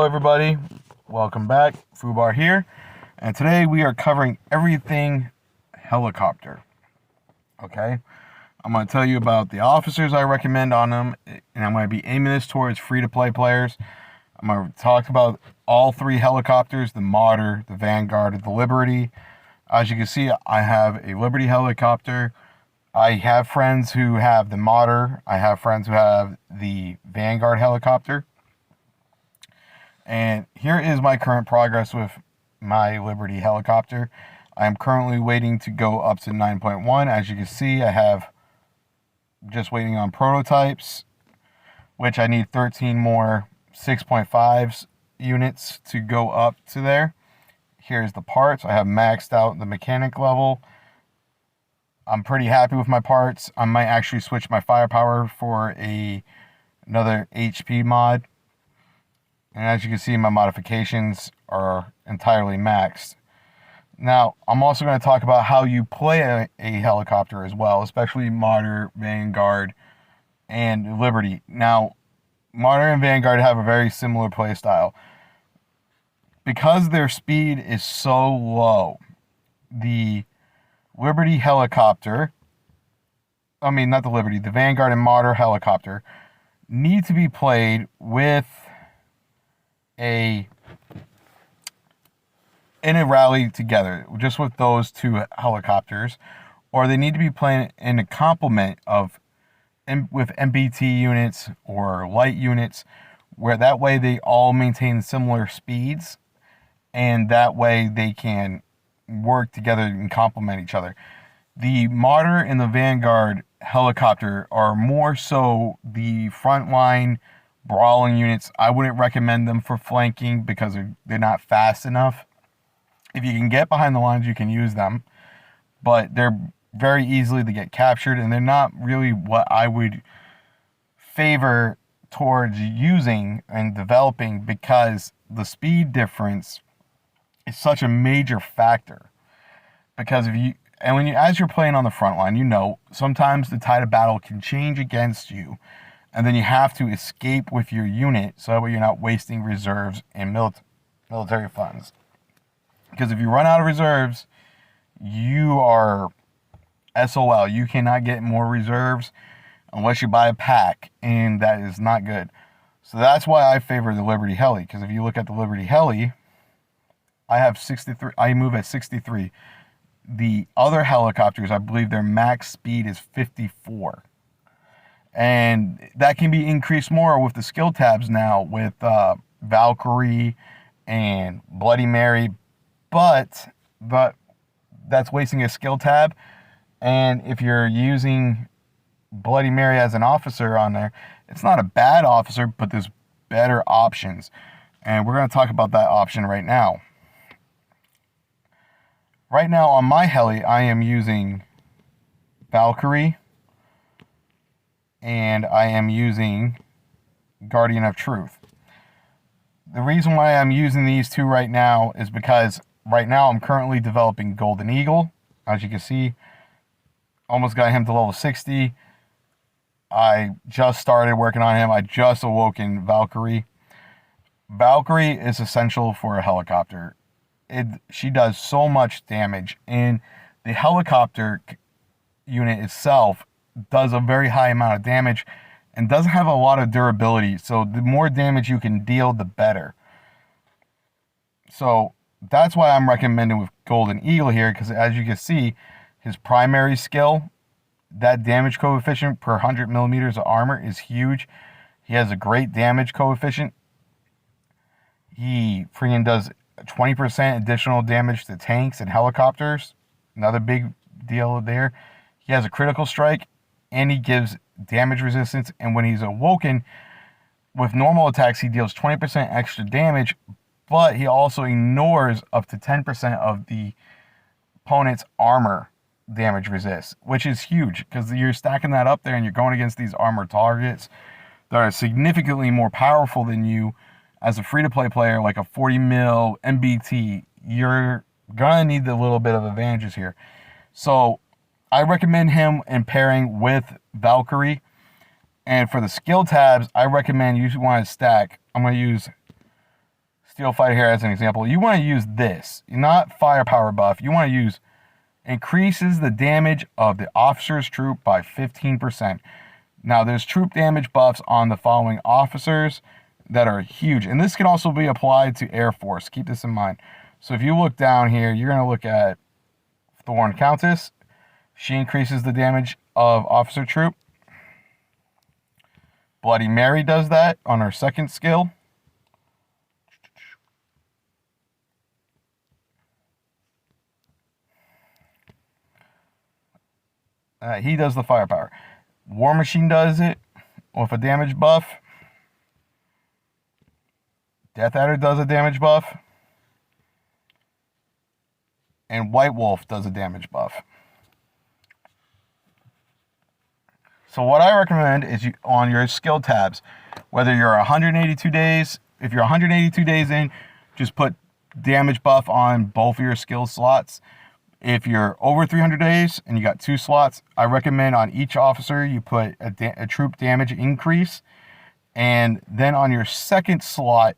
everybody, welcome back. Fubar here, and today we are covering everything helicopter. Okay, I'm going to tell you about the officers I recommend on them, and I'm going to be aiming this towards free-to-play players. I'm going to talk about all three helicopters: the Martyr, the Vanguard, and the Liberty. As you can see, I have a Liberty helicopter. I have friends who have the Martyr. I have friends who have the Vanguard helicopter. And here is my current progress with my Liberty helicopter. I am currently waiting to go up to 9.1. As you can see, I have just waiting on prototypes, which I need 13 more 6.5s units to go up to there. Here's the parts. I have maxed out the mechanic level. I'm pretty happy with my parts. I might actually switch my firepower for another HP mod. And as you can see, my modifications are entirely maxed. Now, I'm also going to talk about how you play a helicopter as well, especially Martyr, Vanguard, and Liberty. Now, Martyr and Vanguard have a very similar play style. Because their speed is so low, the Liberty helicopter, the Vanguard and Martyr helicopter need to be played with in a rally together, just with those two helicopters, or they need to be playing in a complement with MBT units or light units, where that way they all maintain similar speeds, and that way they can work together and complement each other. The Martyr and the Vanguard helicopter are more so the frontline brawling units. I wouldn't recommend them for flanking because they're not fast enough. If you can get behind the lines, you can use them, but they're very easily to get captured, and they're not really what I would favor towards using and developing, because the speed difference is such a major factor. Because as you're playing on the front line, sometimes the tide of battle can change against you, and then you have to escape with your unit so that way you're not wasting reserves and military funds. Because if you run out of reserves, you are SOL. You cannot get more reserves unless you buy a pack, and that is not good. So that's why I favor the Liberty Heli, because if you look at the Liberty Heli, I have 63. I move at 63. The other helicopters, I believe their max speed is 54. And that can be increased more with the skill tabs now with Valkyrie and Bloody Mary. But that's wasting a skill tab. And if you're using Bloody Mary as an officer on there, it's not a bad officer, but there's better options. And we're going to talk about that option right now. Right now on my heli, I am using Valkyrie, and I am using Guardian of Truth. The reason why I'm using these two right now is because right now I'm currently developing Golden Eagle. As you can see, almost got him to level 60. I just started working on him. I just awoken Valkyrie. Valkyrie is essential for a helicopter. She does so much damage, and the helicopter unit itself does a very high amount of damage and doesn't have a lot of durability. So the more damage you can deal, the better. So that's why I'm recommending with Golden Eagle here, because as you can see, his primary skill, that damage coefficient per 100 millimeters of armor is huge. He has a great damage coefficient. He freaking does 20% additional damage to tanks and helicopters. Another big deal there. He has a critical strike, and he gives damage resistance. And when he's awoken, with normal attacks, he deals 20% extra damage, but he also ignores up to 10% of the opponent's armor damage resist, which is huge, because you're stacking that up there and you're going against these armored targets that are significantly more powerful than you. As a free-to-play player, like a 40 mil MBT, you're going to need a little bit of advantages here. So I recommend him in pairing with Valkyrie. And for the skill tabs, I recommend you want to stack. I'm going to use Steel Fighter here as an example. You want to use this, not firepower buff. You want to use increases the damage of the officer's troop by 15%. Now, there's troop damage buffs on the following officers that are huge. And this can also be applied to Air Force. Keep this in mind. So if you look down here, you're going to look at Thorn Countess. She increases the damage of officer troop. Bloody Mary does that on her second skill. He does the firepower. War Machine does it with a damage buff. Death Adder does a damage buff. And White Wolf does a damage buff. So what I recommend is you on your skill tabs, whether you're 182 days, if you're 182 days in, just put damage buff on both of your skill slots. If you're over 300 days and you got 2 slots, I recommend on each officer you put a troop damage increase. And then on your second slot,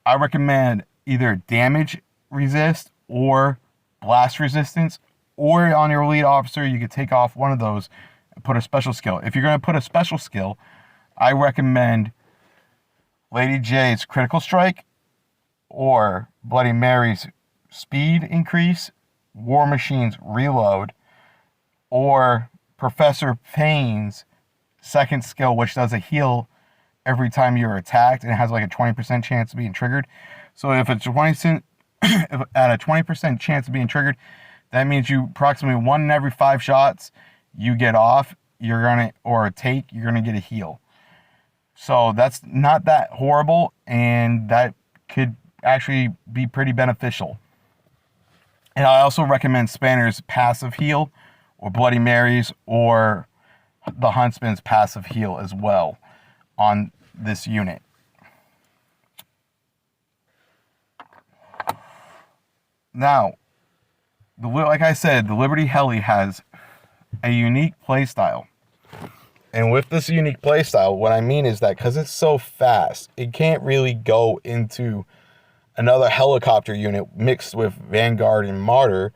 I recommend either damage resist or blast resistance. Or on your lead officer, you could take off one of those and put a special skill. If you're going to put a special skill, I recommend Lady J's Critical Strike or Bloody Mary's Speed Increase, War Machine's Reload, or Professor Payne's second skill, which does a heal every time you're attacked, and it has like a 20% chance of being triggered. So if it's 20% at a 20% chance of being triggered, that means you approximately 1 in every 5 shots you get off, you're gonna get a heal. So that's not that horrible, and that could actually be pretty beneficial. And I also recommend Spanner's passive heal, or Bloody Mary's, or the Huntsman's passive heal as well on this unit. Now, like I said, the Liberty Heli has a unique playstyle. And with this unique playstyle, what I mean is that because it's so fast, it can't really go into another helicopter unit mixed with Vanguard and Martyr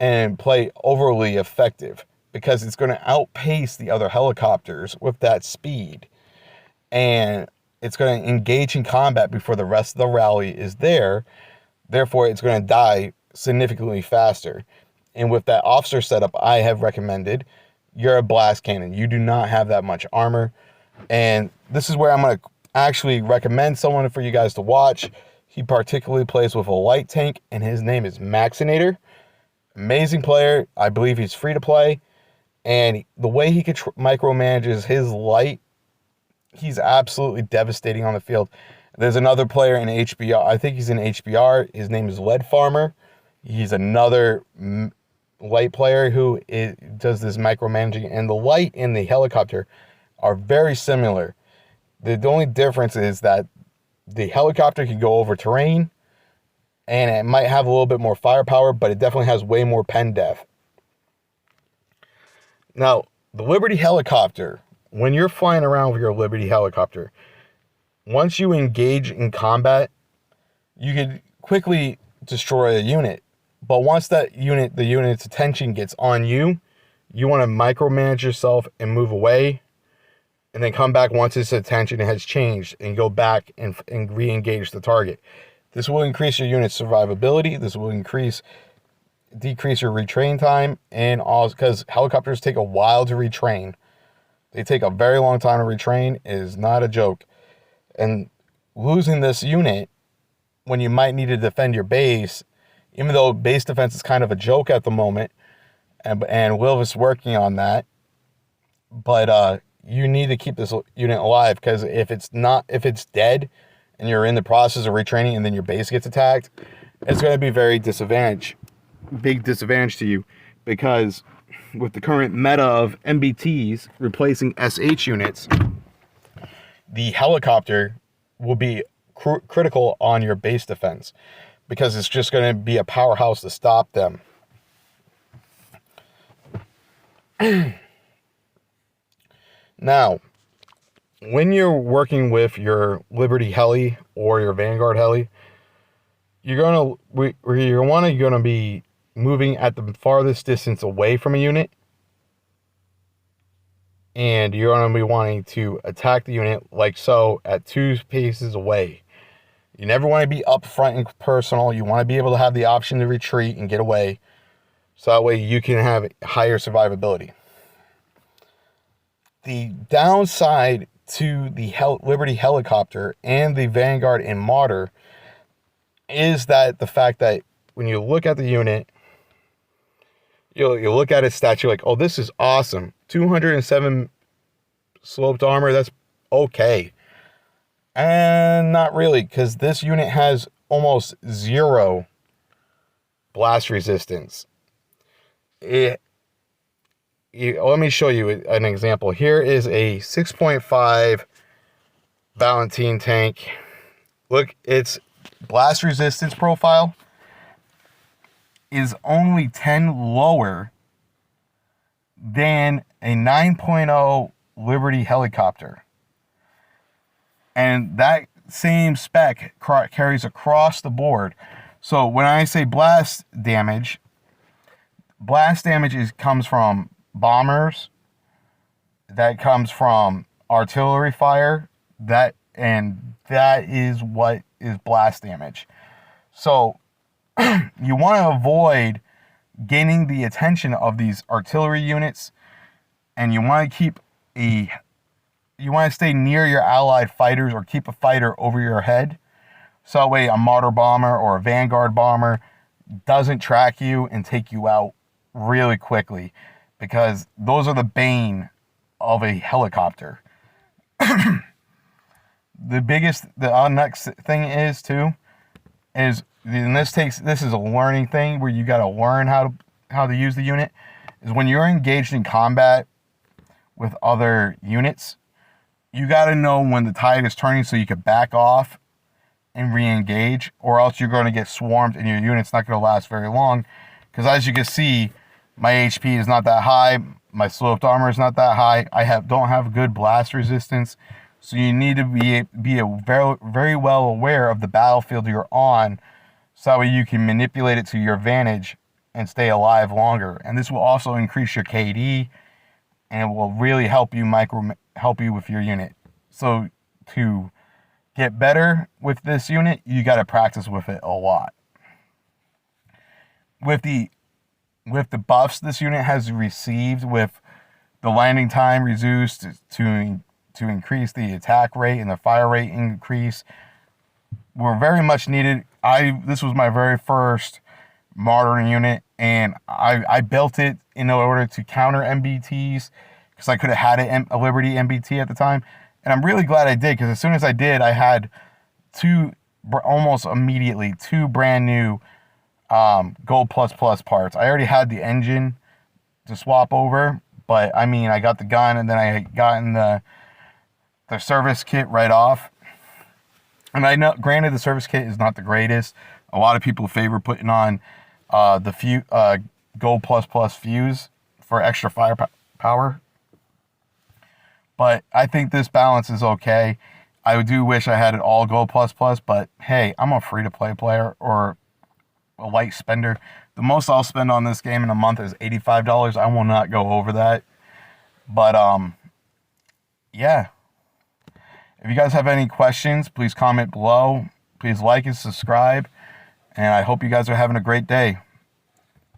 and play overly effective, because it's going to outpace the other helicopters with that speed. And it's going to engage in combat before the rest of the rally is there. Therefore, it's going to die significantly faster. And with that officer setup I have recommended, you're a blast cannon. You do not have that much armor. And this is where I'm going to actually recommend someone for you guys to watch. He particularly plays with a light tank, and his name is Maxinator. Amazing player. I believe he's free to play. And the way he micromanages his light, he's absolutely devastating on the field. There's another player in HBR. I think he's in HBR. His name is Lead Farmer. He's another light player who does this micromanaging. And the light and the helicopter are very similar. The only difference is that the helicopter can go over terrain, and it might have a little bit more firepower, but it definitely has way more pen depth. Now, the Liberty helicopter, when you're flying around with your Liberty helicopter, once you engage in combat, you can quickly destroy a unit. But once the unit's attention gets on you, you want to micromanage yourself and move away, and then come back once its attention has changed and go back and re-engage the target. This will increase your unit's survivability. This will decrease your retrain time, and all, because helicopters take a while to retrain. They take a very long time to retrain. It is not a joke. And losing this unit when you might need to defend your base, even though base defense is kind of a joke at the moment, and Will is working on that, but you need to keep this unit alive, because if it's dead and you're in the process of retraining and then your base gets attacked, it's going to be big disadvantage to you, because with the current meta of MBTs replacing SH units, the helicopter will be critical on your base defense, because it's just going to be a powerhouse to stop them. Now, when you're working with your Liberty Heli or your Vanguard Heli, you're gonna be moving at the farthest distance away from a unit, and you're gonna be wanting to attack the unit like so at 2 paces away. You never want to be up front and personal. You want to be able to have the option to retreat and get away, so that way you can have higher survivability. The downside to the Liberty helicopter and the Vanguard and Martyr is that the fact that when you look at the unit, you'll look at its stats, you're like, oh, this is awesome. 207 sloped armor, that's okay. And not really, because this unit has almost 0 blast resistance. Let me show you an example. Here is a 6.5 Valentine tank. Look, its blast resistance profile is only 10 lower than a 9.0 Liberty helicopter. And that same spec carries across the board. So when I say blast damage comes from bombers, that comes from artillery fire, that is what is blast damage. So you want to avoid gaining the attention of these artillery units, and you want to stay near your allied fighters or keep a fighter over your head, so that way a Martyr bomber or a Vanguard bomber doesn't track you and take you out really quickly, because those are the bane of a helicopter. The next thing is this is a learning thing where you got to learn how to use the unit, is when you're engaged in combat with other units, you got to know when the tide is turning so you can back off and re-engage, or else you're going to get swarmed and your unit's not going to last very long. Because as you can see, my HP is not that high, my sloped armor is not that high, don't have good blast resistance, so you need to be very, very well aware of the battlefield you're on, so that way you can manipulate it to your advantage and stay alive longer. And this will also increase your KD, and it will really help you with your unit. So to get better with this unit, you got to practice with it a lot. With the buffs this unit has received, with the landing time reduced to increase the attack rate and the fire rate increase, were very much needed. This was my very first Martyr unit, and I built it in order to counter MBTs, because I could have had a Liberty MBT at the time. And I'm really glad I did, because as soon as I did, I had almost immediately two brand new Gold Plus Plus parts. I already had the engine to swap over, but I mean, I got the gun, and then I had gotten the service kit right off. And I know, granted, the service kit is not the greatest. A lot of people favor putting on the Gold Plus Plus fuse for extra firepower. But I think this balance is okay. I do wish I had it all Gold Plus Plus, but hey, I'm a free-to-play player or a light spender. The most I'll spend on this game in a month is $85. I will not go over that. But yeah. If you guys have any questions, please comment below. Please like and subscribe. And I hope you guys are having a great day.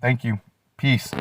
Thank you. Peace.